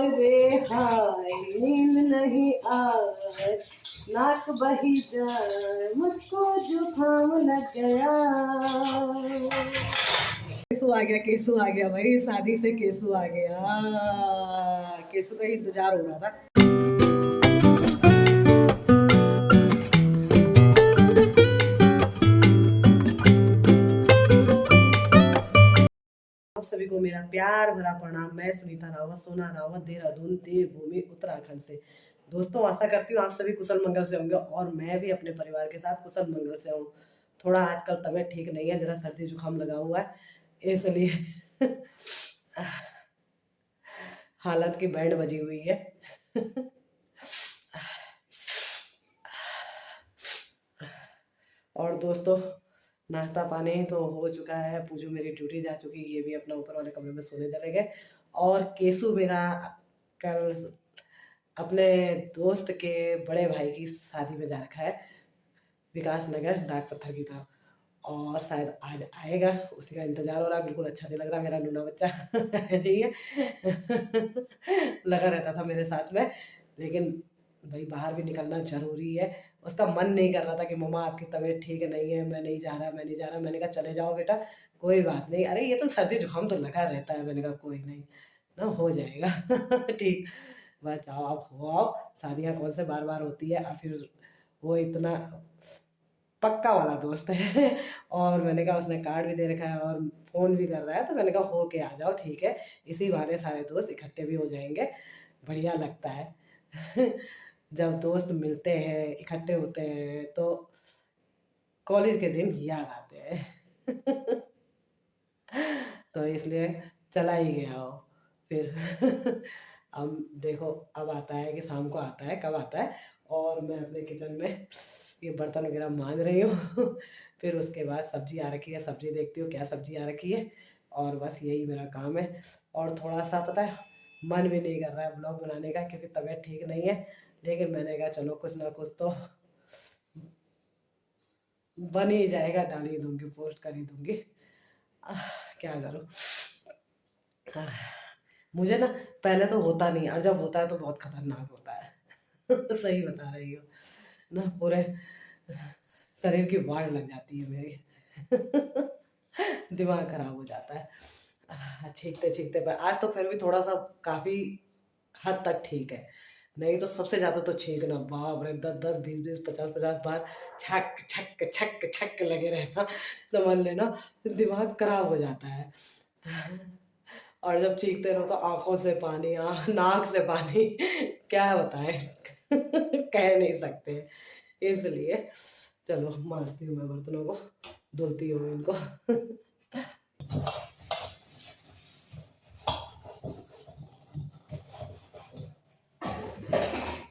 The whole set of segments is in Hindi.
हाय रे हाय नींद नहीं आए, नाक बही जाए, मुझको जुकाम लग गया। केसु आ गया, केसु आ गया भाई, शादी से केसु आ गया। केसु का इंतजार हो रहा था। आप सभी को मेरा प्यार भरा प्रणाम। मैं सुनीता रावत, सोना रावत, देहरादून, देवभूमि, उत्तराखंड से। दोस्तों, आशा करती हूँ आप सभी कुशल मंगल से होंगे और मैं भी अपने परिवार के साथ कुशल मंगल से हूँ। थोड़ा आजकल तबीयत ठीक नहीं है, जरा सर्दी जुकाम लगा हुआ है, इसलिए हालत की बैंड बजी हुई है। और दोस्तों, नाश्ता पानी तो हो चुका है, पूजू मेरी ड्यूटी जा चुकी, ये भी अपना ऊपर वाले कमरे में सोने चले गए। और केसु मेरा कल अपने दोस्त के बड़े भाई की शादी में जा रखा है, विकास नगर डाक पत्थर की तरफ, और शायद आज आएगा, उसी का इंतजार हो रहा है। बिल्कुल अच्छा नहीं लग रहा, मेरा नूना बच्चा नहीं है। लगा रहता था मेरे साथ में, लेकिन भाई बाहर भी निकलना जरूरी है। उसका मन नहीं कर रहा था कि मम्मा आपकी तबीयत ठीक नहीं है, मैं नहीं जा रहा, मैं नहीं जा रहा। मैंने कहा चले जाओ बेटा, कोई बात नहीं, अरे ये तो सर्दी जुकाम तो लगा रहता है। मैंने कहा कोई नहीं ना, हो जाएगा। ठीक, बस जाओ आप, हो आओ। शादियाँ कौन से बार बार होती है, और फिर वो इतना पक्का वाला दोस्त है। और मैंने कहा उसने कार्ड भी दे रखा है और फ़ोन भी कर रहा है, तो मैंने कहा हो के आ जाओ, ठीक है। इसी बहाने सारे दोस्त इकट्ठे भी हो जाएंगे, बढ़िया लगता है। जब दोस्त मिलते हैं, इकट्ठे होते हैं, तो कॉलेज के दिन याद आते हैं। तो इसलिए चला ही गया वो फिर। अब देखो, अब आता है कि शाम को आता है, कब आता है। और मैं अपने किचन में ये बर्तन वगैरह मांज रही हूँ। फिर उसके बाद सब्जी आ रखी है, सब्जी देखती हूँ क्या सब्जी आ रखी है, और बस यही मेरा काम है। और थोड़ा सा पता है, मन भी नहीं कर रहा है ब्लॉग बनाने का, क्योंकि तबीयत ठीक नहीं है। लेकिन मैंने कहा चलो कुछ ना कुछ तो बन ही जाएगा, डाल ही दूंगी, पोस्ट कर ही दूंगी। क्या करूँ। मुझे ना पहले तो होता नहीं, और जब होता है तो बहुत खतरनाक होता है। सही बता रही हो ना, पूरे शरीर की वाड़ लग जाती है मेरी। दिमाग खराब हो जाता है छींकते छींकते। पर आज तो फिर भी थोड़ा सा काफी हद तक ठीक है, नहीं तो सबसे ज्यादा तो छींकना, बाप रे, 10-10, 20-20, 50-50 बार छक छक छक छक लगे रहना, समझ लेना दिमाग खराब हो जाता है। और जब चीखते रहो तो आँखों से पानी, नाक से पानी, क्या बताएँ। कह नहीं सकते। इसलिए चलो माँजती हूँ मैं बर्तनों को, धुलती हूँ इनको।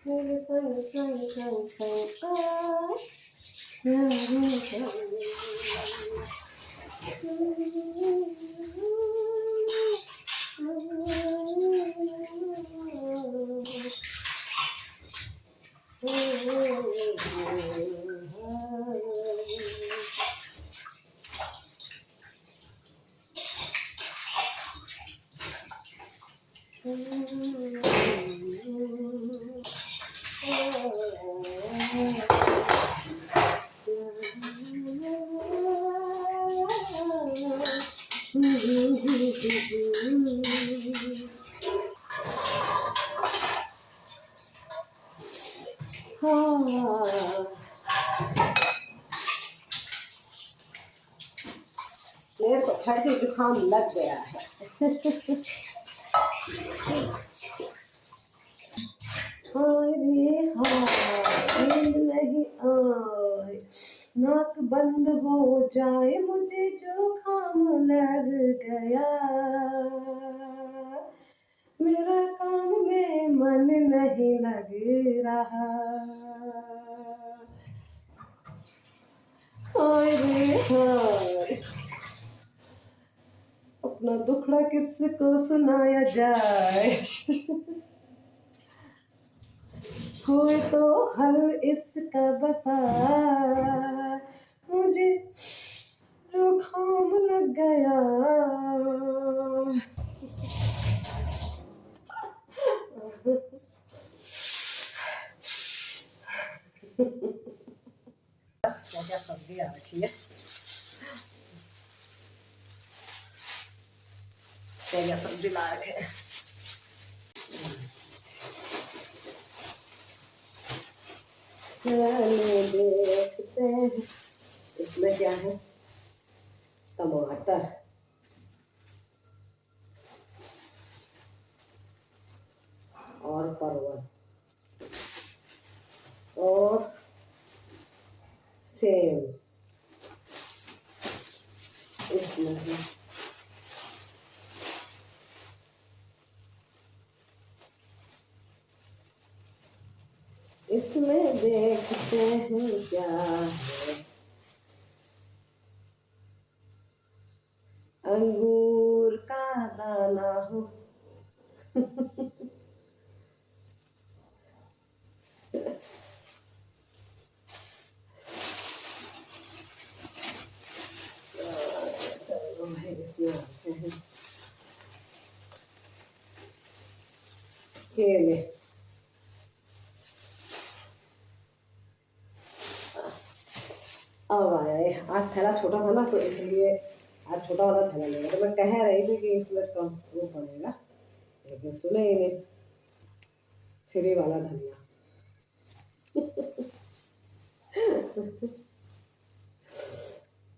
मेरे संग संग संग संग आए, मेरे संग। मेरे को सर्दी जुकाम लग गया है। हाय रे हाय नींद नहीं आए, नाक बंद हो जाए, मुझे जुकाम लग गया। मेरा काम में मन नहीं लग रहा। हाय रे हाय, अपना दुखड़ा किसको सुनाया जाए। कोई तो हल इसका बता, मुझे जुकाम लग गया। सब्जी आ रखी है। क्या क्या सब्जी ला रहे हैं। चलो देखते हैं इसमें क्या है। टमाटर और परवल और सेम इसमें है। इसमें देखते हैं क्या है। अंगूर का दाना हो। चलो भाई इसमें आते हैं। केले अब आया है। आज थैला छोटा था ना तो इसलिए आज छोटा वाला थैला लेगा। तो मैं कह रही थी कि इसमें कम वो पड़ेगा लेकिन सुने ही नहीं। फ्री वाला धनिया।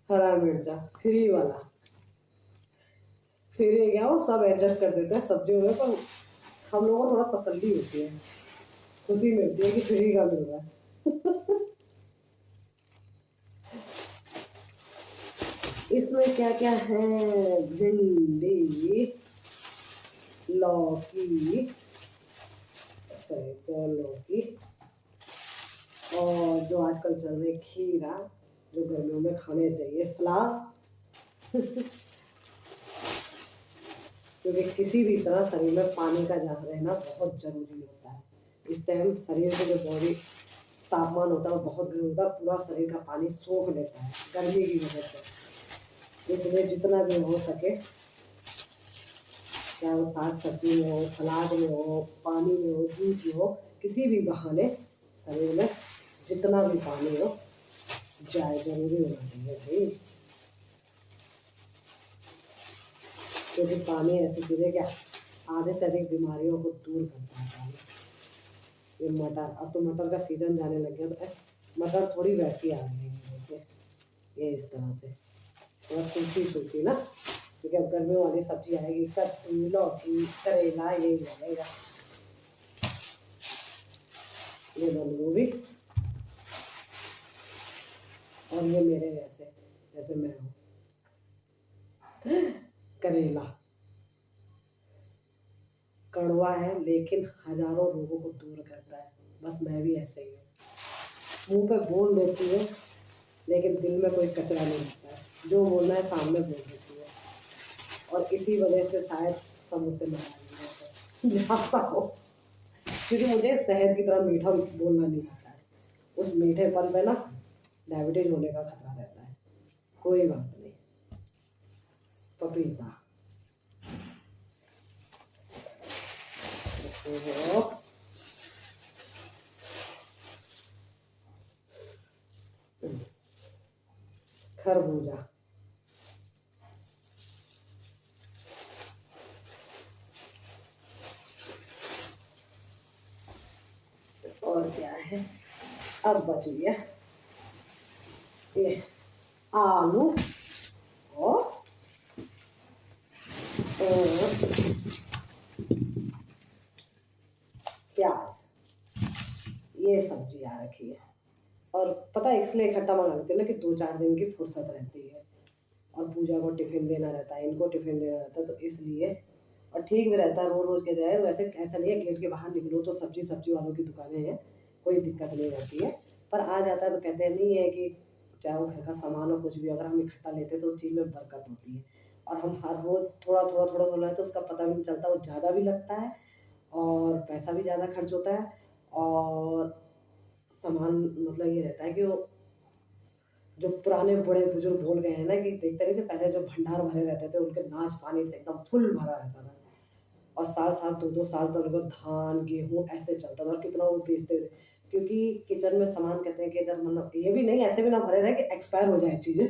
हरा मिर्चा फ्री वाला। फ्री क्या वो सब एडजस्ट कर देते हैं सब्जियों में। पर हम लोगों को थोड़ा तसल्ली होती है, खुशी मिलती है कि फ्री का मिल रहा है। इसमें क्या क्या है। भिंडी, लौकी, तो लौकी और जो आजकल चल रहे खीरा जो गर्मियों में खाने चाहिए। सलाद क्योंकि किसी भी तरह शरीर में पानी का जमा रहना बहुत जरूरी होता है। इस टाइम शरीर में जो बॉडी तापमान होता है वो बहुत गर्म होता है। पूरा शरीर का पानी सोख लेता है गर्मी की वजह से। इसलिए जितना भी हो सके, चाहे वो साग सब्जी में हो, सलाद में हो, पानी में हो, जूस में हो, किसी भी बहाने शरीर में जितना भी पानी हो जाए जरूरी होना चाहिए भाई। क्योंकि पानी ऐसी चीज़ है क्या आधे से अधिक बीमारियों को दूर करता है पानी। ये मटर, अब तो मटर का सीजन जाने लग गया। तो मटर थोड़ी वैसी आ रही है देखिए, ये इस तरह से थोड़ा सूखी सूखी ना। क्योंकि अब गर्मियों वाली सब्जी आएगी। कद्दू, लौकी, करेला यही लगेगा। ये बंद गोभी और ये मेरे जैसे जैसे मैं हूँ करेला। कड़वा है लेकिन हजारों रोगों को दूर करता है। बस मैं भी ऐसे ही हूँ। मुंह पे बोल देती है लेकिन दिल में कोई कचरा नहीं रहता है। जो बोलना है सामने बोल देती है। और इसी वजह से शायद सब मुझसे नाराज जाता हो। क्योंकि मुझे शहद की तरह मीठा बोलना नहीं आता है। उस मीठेपन पे ना डायबिटीज होने का खतरा रहता है। कोई बात नहीं। पपीता खरबूजा और क्या है। अब बच गया ये आलू और प्याज। ये सब्जी आ रखी है। और पता है इसलिए इकट्ठा मंगा लेते हैं ना कि 2-4 दिन की फुर्सत रहती है। और पूजा को टिफिन देना रहता है, इनको टिफिन देना रहता है, तो इसलिए। और ठीक भी रहता है रोज रोज के जाए। वैसे ऐसा नहीं है गेट के बाहर निकलो तो सब्जी वालों की दुकानें हैं, कोई दिक्कत नहीं रहती है। पर आ जाता है तो कहते हैं नहीं है कि चाहे वो घर का सामान हो कुछ भी, अगर हम इकट्ठा लेते हैं तो उस चीज़ में बरकत होती है। और हम हर रोज थोड़ा थोड़ा थोड़ा थोड़ा है तो उसका पता भी नहीं चलता। वो ज़्यादा भी लगता है और पैसा भी ज़्यादा खर्च होता है। और सामान मतलब ये रहता है कि वो जो पुराने बड़े बुजुर्ग बोल गए हैं ना कि देखते नहीं थे पहले जो भंडार भरे रहते थे उनके नाच पानी से एकदम फुल भरा रहता था। और साल साल 2-2 साल तक उनको धान गेहूँ ऐसे चलता था और कितना वो बेचते थे। क्योंकि किचन में सामान कहते हैं कि इधर मतलब ये भी नहीं, ऐसे भी ना भरे रहे कि एक्सपायर हो जाए चीज़ें,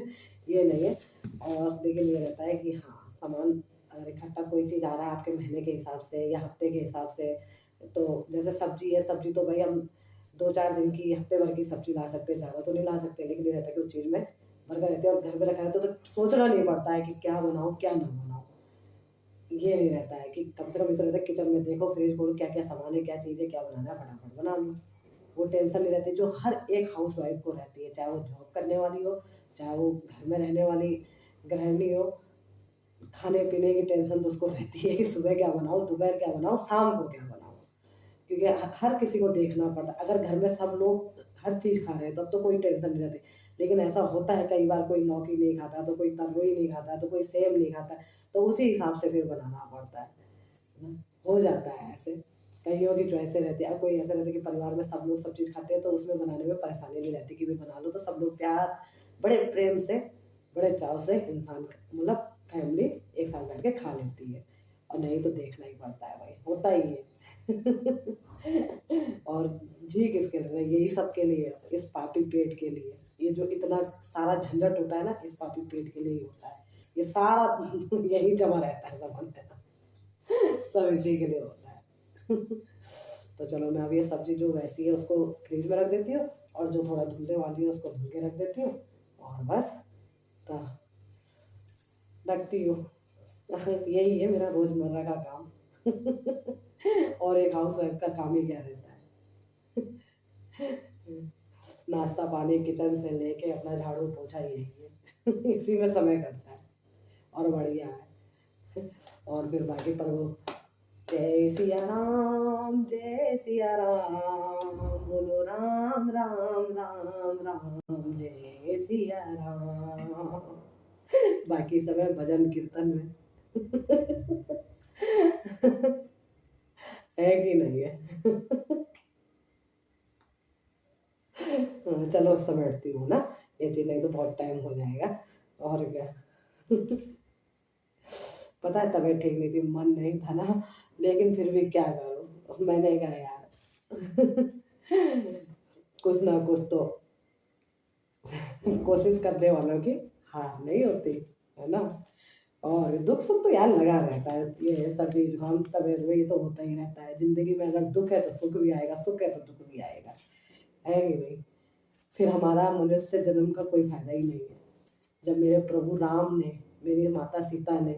ये नहीं है। और लेकिन ये रहता है कि हाँ, सामान अगर इकट्ठा कोई चीज़ आ रहा है आपके महीने के हिसाब से या हफ्ते के हिसाब से, तो जैसे सब्जी है, सब्जी तो भाई हम 2-4 दिन की, हफ्ते भर की सब्जी ला सकते हैं, ज़्यादा तो नहीं ला सकते, लेकिन ये रहता है कि उस चीज़ में बर्गर रहते हैं और घर में रखा रहता है तो सोचना नहीं पड़ता है कि क्या बनाऊँ क्या ना बनाऊँ। ये नहीं रहता है कि कम से कम इतना रहता है किचन में देखो, फ्रिज खोलो, क्या क्या सामान है, क्या चीज़ है, क्या बनाना है, फटाफट बना लो। वो टेंशन नहीं रहती जो हर एक हाउसवाइफ को रहती है, चाहे वो जॉब करने वाली हो, चाहे वो घर में रहने वाली गृहिणी हो। खाने पीने की टेंशन तो उसको रहती है कि सुबह क्या बनाऊँ, दोपहर क्या बनाऊँ, शाम को क्या बनाऊँ। क्योंकि हर किसी को देखना पड़ता है। अगर घर में सब लोग हर चीज़ खा रहे हैं तब तो कोई टेंशन नहीं रहती। लेकिन ऐसा होता है कई बार, कोई लौकी नहीं खाता, तो कोई तरोई नहीं खाता, तो कोई सेम नहीं खाता, तो उसी हिसाब से फिर बनाना पड़ता है। हो जाता है ऐसे। कइयों की चॉइसें रहती है। अब कोई ऐसा रहता है कि परिवार में सब लोग सब चीज़ खाते हैं तो उसमें बनाने में परेशानी नहीं रहती कि भई बना लो, तो सब लोग प्यार, बड़े प्रेम से, बड़े चाव से इंसान मतलब फैमिली एक साथ बैठ के खा लेती है। और नहीं तो देखना ही पड़ता है भाई, होता ही है। और जी किसके लिए? यही सब के लिए, इस पापी पेट के लिए। ये जो इतना सारा झंझट होता है ना, इस पापी पेट के लिए ही होता है। ये सारा यही जमा रहता है सामान में। सब इसी के लिए होता है। तो चलो मैं अब ये सब्जी जो वैसी है उसको फ्रिज में रख देती हूँ, और जो थोड़ा धुलने वाली है उसको धुल के रख देती हूँ, और बस तो रखती हूँ। यही है मेरा रोजमर्रा का काम। और एक हाउस वाइफ का काम ही क्या रहता है। नाश्ता पानी किचन से लेके अपना झाड़ू पोछा यही है। इसी में समय कटता है और बढ़िया है। और फिर बाकी पर वो जय सिया राम, बोलो राम राम राम राम, जय सिया राम। बाकी समय भजन कीर्तन में। है कि नहीं है? चलो समेटती हूँ ना, ये चीज नहीं तो बहुत टाइम हो जाएगा। और क्या। पता है तबीयत ठीक नहीं थी, मन नहीं था ना, लेकिन फिर भी क्या करूँ, मैंने कहा यार कुछ ना कुछ तो कोशिश करने वालों की हार नहीं होती, है ना। और दुख सुख तो यार लगा रहता है, ये सर्दी जुकाम तबीयत में ये तो होता ही रहता है। जिंदगी में अगर दुख है तो सुख भी आएगा, सुख है तो दुख भी आएगा, है कि नहीं। फिर हमारा मनुष्य जन्म का कोई फायदा ही नहीं है। जब मेरे प्रभु राम ने, मेरी माता सीता ने,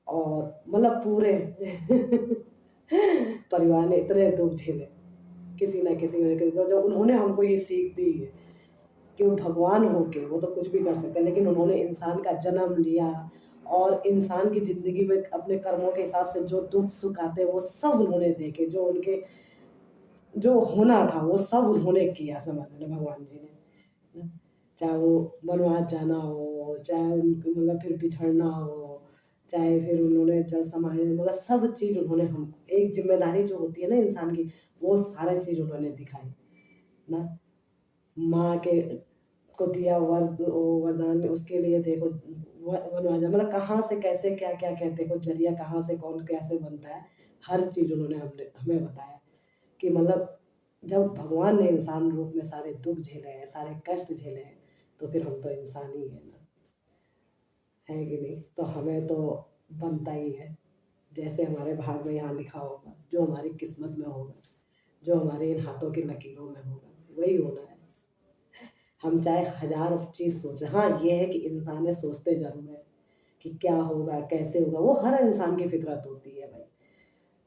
और मतलब पूरे परिवार ने इतने दुख झेले, किसी ना किसी वजह से, जो उन्होंने हमको ये सीख दी है कि वो भगवान होके वो तो कुछ भी कर सकते हैं, लेकिन उन्होंने इंसान का जन्म लिया और इंसान की ज़िंदगी में अपने कर्मों के हिसाब से जो दुख सुख आते हैं वो सब उन्होंने देखे, जो उनके जो होना था वो सब उन्होंने किया, समझ लो भगवान जी ने। चाहे वो वनवास जाना हो, चाहे उनको मतलब फिर बिछड़ना हो, चाहे फिर उन्होंने जल समाधि, मतलब सब चीज़ उन्होंने, हम एक जिम्मेदारी जो होती है ना इंसान की, वो सारी चीज़ उन्होंने दिखाई ना। माँ के को दिया वरदान, उसके लिए देखो वनवास, मतलब कहाँ से कैसे क्या क्या कहते हो, जरिया कहाँ से कौन कैसे बनता है, हर चीज़ उन्होंने हमें बताया कि मतलब जब भगवान ने इंसान रूप में सारे दुख झेले हैं, सारे कष्ट झेले हैं, तो फिर हम तो इंसान ही है ना, है कि नहीं। तो हमें तो बनता ही है, जैसे हमारे भाग में यहाँ लिखा होगा, जो हमारी किस्मत में होगा, जो हमारे इन हाथों की लकीरों में होगा, वही होना है। हम चाहे हजार चीज़ सोच रहे, हाँ ये है कि इंसान है, सोचते जरूर है कि क्या होगा कैसे होगा, वो हर इंसान की फितरत होती है भाई,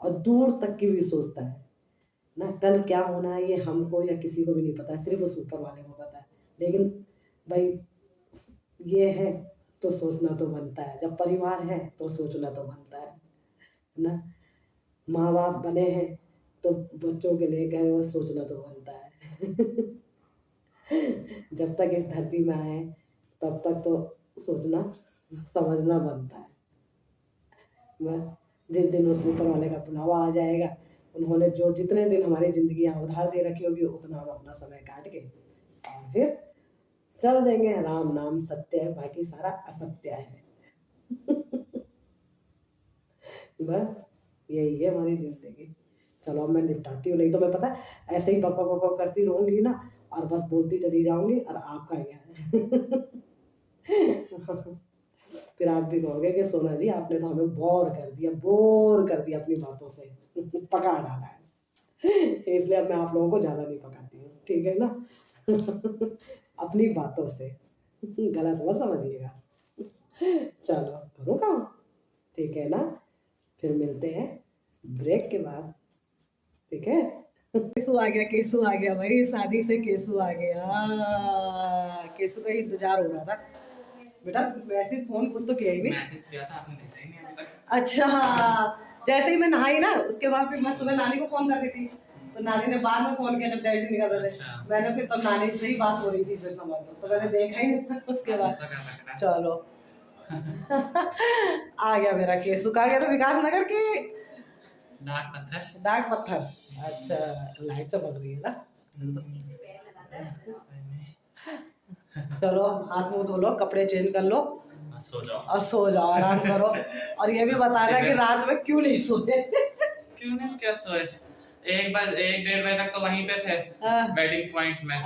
और दूर तक की भी सोचता है ना। कल क्या होना है ये हमको या किसी को भी नहीं पता है, सिर्फ उस ऊपर वाले को पता है। लेकिन भाई ये है तो सोचना तो बनता है, जब परिवार है तो सोचना तो बनता है ना। माँ बाप बने हैं तो बच्चों के लिए कहे वो सोचना तो बनता है। जब तक इस धरती में आए तब तक तो सोचना समझना बनता है। बस जिस दिन उस ऊपर वाले का बुलावा आ जाएगा, उन्होंने जो जितने दिन हमारी जिंदगी यहाँ उधार दे रखी होगी, उतना हम अपना समय काट के और फिर चल देंगे। राम नाम सत्य है, बाकी सारा असत्य है। बस यही है हमारी जिंदगी। चलो अब मैं निपटाती हूँ, नहीं तो मैं पता है ऐसे ही बक बक बक बक करती रहूँगी ना और बस बोलती चली जाऊँगी और आपका क्या है। फिर आप भी कहोगे कि सोना जी आपने तो हमें बोर कर दिया अपनी बातों से। पका डाला है। इसलिए अब मैं आप लोगों को ज़्यादा नहीं पकाती हूँ, ठीक है ना? अपनी बातों से गलत मत समझिएगा। चलो करो काम, ठीक है ना? फिर मिलते हैं ब्रेक के बाद, ठीक है? केसु आ गया, केसु आ गया भाई, शादी से केसु आ गया। केसु का ही इंतजार हो रहा था। बेटा मैसेज फोन कुछ तो किया ही नहीं। मैसेज किया था आपने, देखा ही नहीं अभी तक। अच्छा, जैसे ही मैं नहाई ना उसके बाद फिर मैं सुबह नानी को फोन कर रही थी, तो नानी ने बाद में फोन किया जब डैडी निकल रहे थे। मैंने फिर तब नानी से ही बात हो रही थी, फिर समझ लो तो मैंने देखा ही नहीं उसके बाद। चलो आ गया मेरा केसु, कहाँ गया था? विकास नगर की डाक पत्थर। डाक पत्थर, अच्छा लाइट चमक रही है ना। चलो हाथ मुंह धो लो, कपड़े चेंज कर लो, सो जाओ और सो जाओ, आराम करो। और ये भी बताना कि रात में क्यों नहीं सोते। क्यों नहीं, क्या सोए? 1-1:30 बजे तक तो वहीं पे थे वेडिंग पॉइंट में।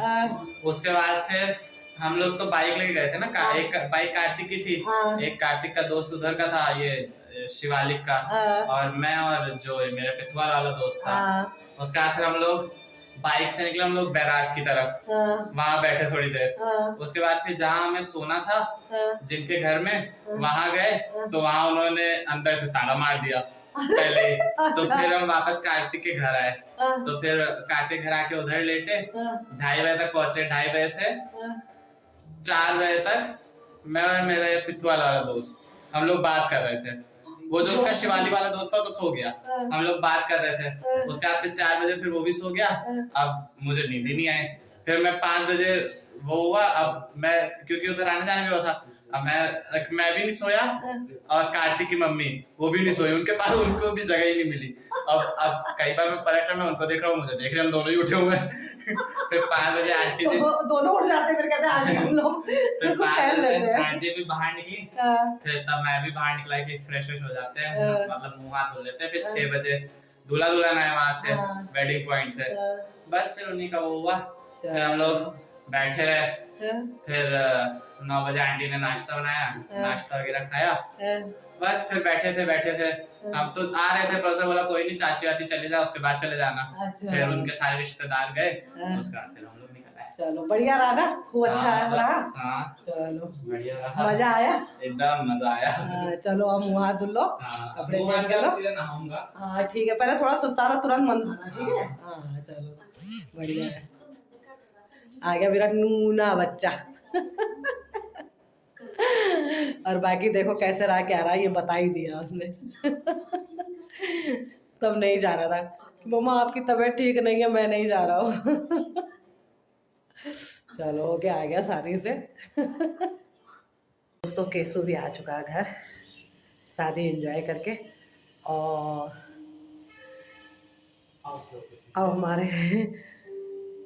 उसके बाद फिर हम लोग तो बाइक लेके गए थे ना, एक बाइक कार्तिक की थी, एक कार्तिक का दोस्त उधर का था, ये शिवालिक का, और मैं और जो मेरे पिथवार वाला दोस्त था। उसके बाद फिर हम लोग बाइक से निकले, हम लोग बैराज की तरफ, वहाँ बैठे थोड़ी देर। उसके बाद फिर जहाँ हमें सोना था जिनके घर में, वहाँ गए तो वहाँ उन्होंने अंदर से ताला मार दिया पहले ही। तो फिर हम वापस कार्तिक के घर आए, तो फिर कार्तिक घर आके उधर लेटे, 2:30 बजे तक पहुंचे। 2:30 बजे से 4 बजे तक मैं और मेरा पिथवाल वाला दोस्त हम लोग बात कर रहे थे। वो जो उसका शिवाली वाला दोस्त था तो सो गया, हम लोग बात कर रहे थे। उसके बाद फिर 4 बजे फिर वो भी सो गया। अब मुझे नींद ही नहीं आई। फिर मैं 5 बजे वो हुआ, अब मैं क्योंकि उधर आने जाने भी हुआ था, अब मैं भी नहीं सोया और कार्तिक की मम्मी वो भी नहीं सोई, उनके पास उनको भी जगह ही नहीं मिली। अब कई बार मैं पलट रहा, मैं उनको देख रहा हूँ, मुझे देख रहे, हम दोनों ही उठे हुए हैं। फिर 5 बजे आंटी जी दोनों उठ जाते, फिर कहते हैं हम लोग फिर 5 बजे आंटी भी बाहर निकली, फिर तब मैं भी बाहर निकला कि फ्रेश हो जाते हैं, मतलब मुंह हाथ धो लेते हैं। फिर 6 बजे दूल्हा दुल्हन आए वहां से वेडिंग पॉइंट से, बस फिर उन्हीं का वो हुआ। फिर हम लोग बैठे रहे, फिर 9 बजे आंटी ने नाश्ता बनाया, नाश्ता वगैरह खाया, बस फिर बैठे थे। हम तो आ रहे थे, प्रोसेस बोला कोई नहीं, चाची वाची चले जाओ, उसके बाद चले जाना। फिर उनके सारे रिश्तेदार गए, उसके बाद फिर हम लोग निकल आए। चलो बढ़िया रहा ना, खूब अच्छा रहा। हाँ चलो बढ़िया रहा, मजा आया, एकदम मजा आया। चलो अब मुँह हाथ धुल लो, कपड़े चेंज कर लो। नहाऊंगा, हाँ ठीक है, पहले थोड़ा सुस्ताना तुरंत मन धोना, ठीक है? हाँ चलो बढ़िया है। आ गया मेरा नूना बच्चा। और बाकी देखो कैसे रहा क्या रहा, ये बता ही दिया उसने। तब नहीं जा रहा था, मम्मा आपकी तबीयत ठीक नहीं है, मैं नहीं जा रहा हूँ। चलो ओके, आ गया शादी से। दोस्तों केसु भी आ चुका घर शादी एंजॉय करके, और अब हमारे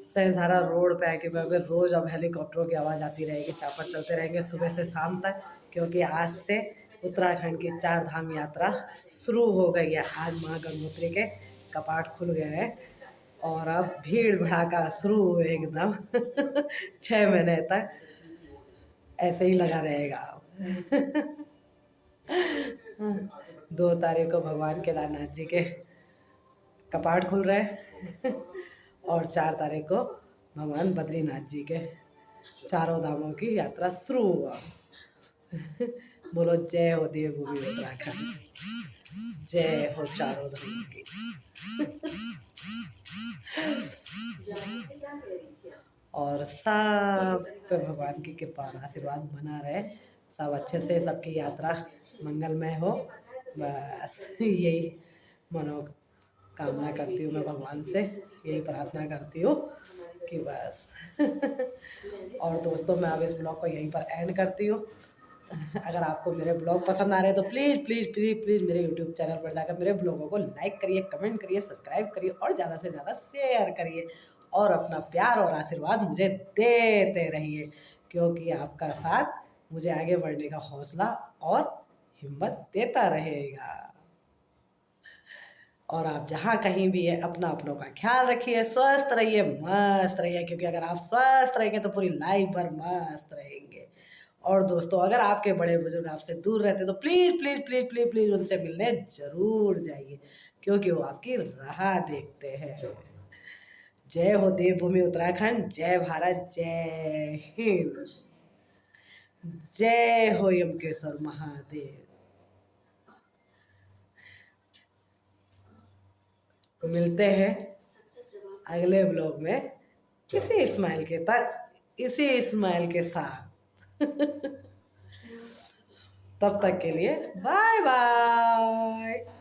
सहधारा रोड पे आके मैं रोज़ अब हेलीकॉप्टरों की आवाज़ आती रहेगी, चापर चलते रहेंगे सुबह से शाम तक, क्योंकि आज से उत्तराखंड की 4 धाम यात्रा शुरू हो गई है। आज माँ गंगोत्री के कपाट खुल गए हैं और अब भीड़ भड़ाका शुरू हुए एकदम। 6 महीने तक ऐसे ही लगा रहेगा। 2 तारीख को भगवान केदारनाथ जी के कपाट खुल रहे हैं और 4 तारीख को भगवान बद्रीनाथ जी के, चारों धामों की यात्रा शुरू हुआ। बोलो जय हो देवभूमि उत्तराखंड, जय हो चारों धामों की। और सब पे भगवान की कृपा और आशीर्वाद बना रहे, सब अच्छे से सबकी यात्रा मंगलमय हो, बस यही मनोकामना करती हूँ मैं भगवान से, यही प्रार्थना करती हूँ कि बस। और दोस्तों मैं अब इस ब्लॉग को यहीं पर एंड करती हूँ। अगर आपको मेरे ब्लॉग पसंद आ रहे हैं तो प्लीज़ प्लीज़ प्लीज़ प्लीज़ मेरे यूट्यूब चैनल पर जाकर मेरे ब्लॉगों को लाइक करिए, कमेंट करिए, सब्सक्राइब करिए और ज़्यादा से ज़्यादा शेयर करिए, और अपना प्यार और आशीर्वाद मुझे देते रहिए, क्योंकि आपका साथ मुझे आगे बढ़ने का हौसला और हिम्मत देता रहेगा। और आप जहाँ कहीं भी है अपना अपनों का ख्याल रखिए, स्वस्थ रहिए, मस्त रहिए, क्योंकि अगर आप स्वस्थ रहेंगे तो पूरी लाइफ भर मस्त रहेंगे। और दोस्तों अगर आपके बड़े बुजुर्ग आपसे दूर रहते तो please please please please please उनसे मिलने ज़रूर जाइए, क्योंकि वो आपकी राह देखते हैं। जय हो देवभूमि उत्तराखंड, जय भारत, जय हिंद, जय हो यमकेश्वर महादेव। मिलते हैं अगले ब्लॉग में इसी स्माइल के साथ। तब तक के लिए बाय बाय।